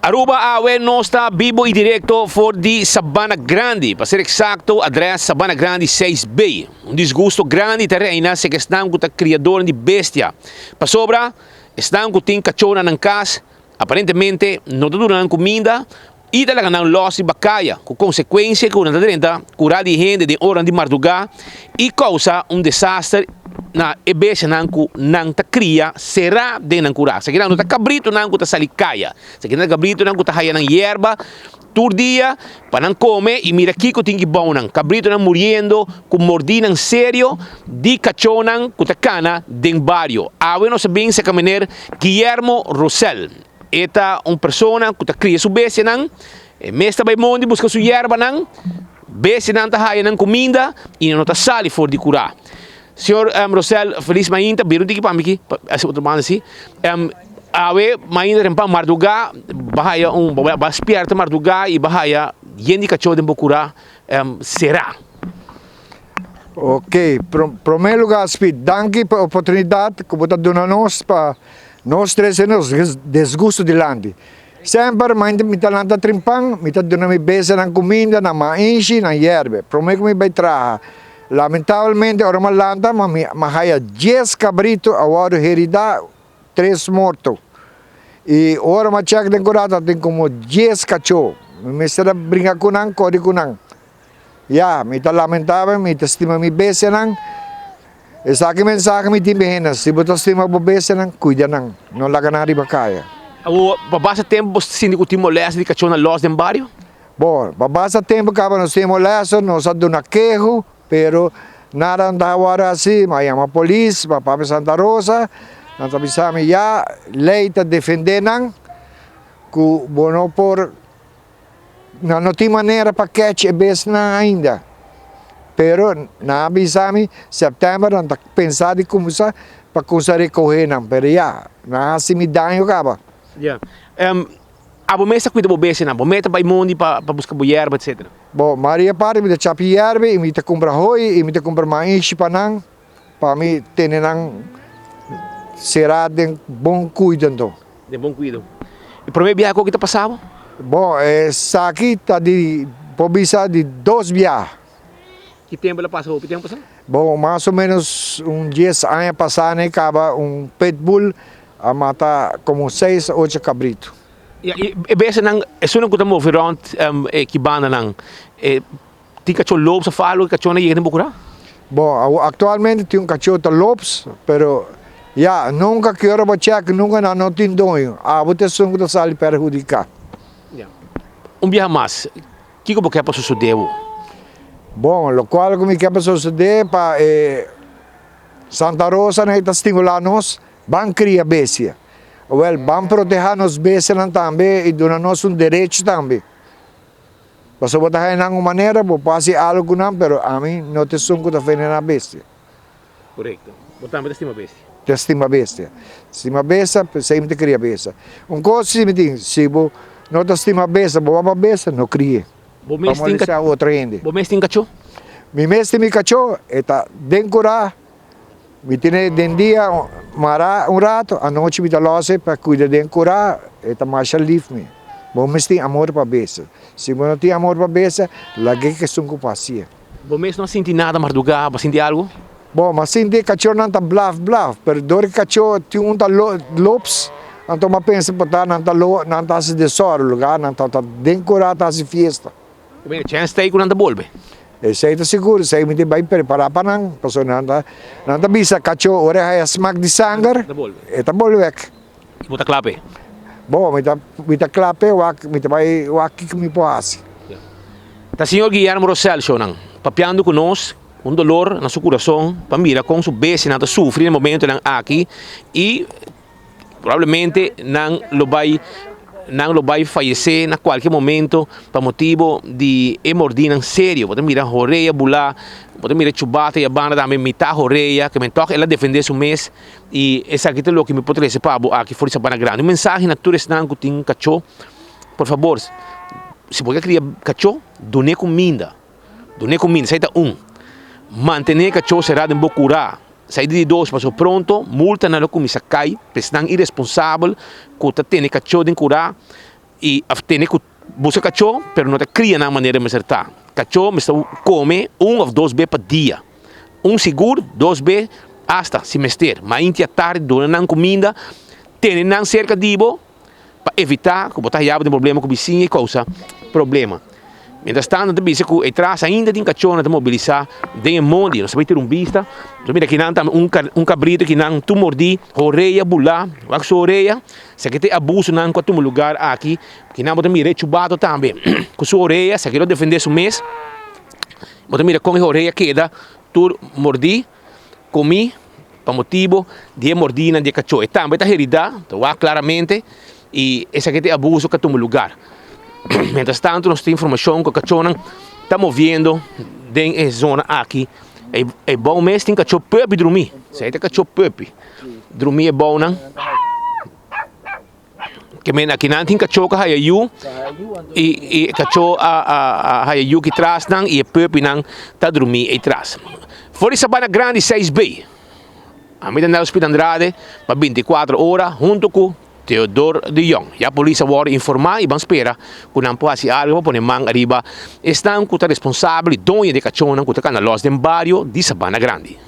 Aruba awe no está vivo e direto for di Sabana Grande. Para ser exacto, adres Sabana Grande 6B. Um desgosto grande terrena se que estão com o criador de bestia. Para sobra, estão com o cachorro na casa. Aparentemente, não está durando comida. E talaga ng loss de bacaya, com consequência que una renta curar de gente de hora de madrugada e causa desastre na ebesha nanku nang ta cria será de nang curar. Se não tá cabrito nanku ta salicaya. Se não cabrito nanku ta haya nang hierba tur dia para não comer e mira aqui que tinha bom nang cabrito nang muriendo com mordida sério de cachorro nang cutacana den barrio. Awe no sabem se caminar Guillermo Rosell. Eta persona que cria su bestia nang mesta by mondi busca su hierba nang bestia nang tahaya nang comida e não tá sali for de curar. Senhor Rosell, feliz mainta, biru diki pamiki, essa outra banda assim. Awe mainta rempa marduga, bahaya baspierta marduga e bahaya yendi cachorro de bocura será. Ok, primeiro lugar, Speed, danke pela oportunidade que você deu a nós para nós três nos desgosto de lande. Sempre mainta me talanta trimpang, me tá dando me besa na comida, na mainchi, na hierba. Prometo me vai trazer. Lamentavelmente, ora malanta, mahaya 10 cabrito, agora herida 3 mortos. E ora ma check den curata tem como 10 cachorro. Me será brincar com nang, corre com nang. Ya, me tá lamentável, me tá estima me besa nang. Essa aqui mensagem me tem bem, se você estima bo besa nang, cuida nang, não laga na riba kaya. O babasa tempo sindi que timo lesa de cachorro na loss den barrio? Bom, babasa tempo acaba nós temos lesa, nós aduna quejo. Pero nada anda agora assim, mas a polícia, para Santa Rosa, nós avisamos já, lei está defendendo que não por não tem maneira para catch a besna ainda. Pero nós avisamos setembro nós está pensando em começar para conseguir correr não, pero já, nós assim me dano acaba. Yeah. Abo mesa cuida bo bese na, bo meta by mondi para buscar bo hierba etc. Bom, Maria para me dar chapi hierba, e me dar comprar roi, e me dar comprar mais para me ter nang será de bom cuidado. De bom cuidado. E para mim viagem que está passado? Bom, essa aqui está de pobisa de 2 viagens. Que tempo ela passou? Que tempo passou? Bom, mais ou menos 10 anos passado, acaba pitbull a matar como 6 ou 8 cabritos. E besa nang sunan ko tamo viront kibana nang ti cachorro lobos a falo cachorro na yeren bocura? Bom, atualmente tem cachorro de lobos, pero já nunca quero check, nunca não tem dono. Você só que sali perjudicar. Dia mais, que você quer para suceder? Bom, o qual que me quer para suceder para Santa Rosa né está estimulando-nos, van criar bestia. Well, vamos proteger nos bestas também e dar-nos direito também. Mas botar aí de uma maneira, vou fazer algo não, pero a mim não te sonho da fé na bestia. Correto. Botar me estima bestia. Te estima bestia. Estima bestia, sempre cria bestia. Coisa se me diz, se vou não te estima bestia, vou para bestia, não cria. Vamos deixar outra ainda. Vou mestre cachorro? Mi mestre mi cachorro, está dencurado. Mi tiene den dia mara rato, a noite me dá losse para cuidar de curar, eta marcha livre. Bom, mas tem amor para besta. Se não tem amor para besta, lagi que são compacia. Bom, mas não senti nada madrugada, mas senti algo? Bom, mas senti cachorro não tá blaf, pero dor cachorro tem lobos, então mas pensa para não tá se desoro lugar, não tá den curar tá se festa. Bem, chance tem que não tá bolbe. Saya itu seguro, saya minta baik preparar panang, pasal nanti bisa kacau orang yang smak di sanggar, itu boleh wek. Muta klape. Bom, minta klape, minta baik waki kami puas. Ta senhor Guillermo Rosell, sonang, papiando conosco, dolor na seu coração, para com sua base nada sofre no momento nang aqui e provavelmente não vai falecer na qualquer momento por motivo de hemorragia sério. Pode mirar roreia, bula, pode mirar chubata e a banda também mitad roreia, que me toca ela defender seu mês e essa aqui é o que me pode receber para aqui fora Sabana Grande. Mensagem na todos não que tem cachorro, por favor, se você criar cachorro, done comida, sai da manter cachorro será de bocura. Saída de 2 passou pronto, multa na comissa cai, prestão irresponsável, que tem cachorro de curar e tem que busca cachorro, pero não te cria na maneira mais certa. Cachorro está come 1 ou 2 vezes por dia. Seguro, 2 vezes hasta semestre. Mas intia tarde, dona comida, tem não cerca de bo para evitar que botar tem problema com o vizinho e causa problema. Mientras tanto, também se que atrás ainda tem cachorro na mobilizar, tem monte, não sabe ter vista. So mira que não tem cabrito que não tu mordi, orelha bula, vai sua orelha, se que tem abuso não com lugar aqui, que não botar mira chubado também. Com sua orelha, se que não defender seu mês, botar mira com a orelha queda, tu mordi, comi, para motivo de mordida de cachorro. E também está herida, tu claramente, e esse que tem abuso com o lugar. Mientras tanto, nós temos informação que o cachorro está movendo dentro da zona aqui. É bom mesmo, tem cachorro pupi dormir. Se tem cachorro pupi, dormir é bom, não? Que aqui não tem cachorro que hayayu e cachorro hayayu que traz não e pupi não está dormir e traz. Fora Sabana Grande 6B, a medida do Hospital Andrade para 24 horas junto com Teodoro de Jong. E a polícia vai informar e vão esperar que não passe algo para pôr mão arriba. Estão com o responsável, dono de cachorro, que está na loja do bairro de Sabana Grande.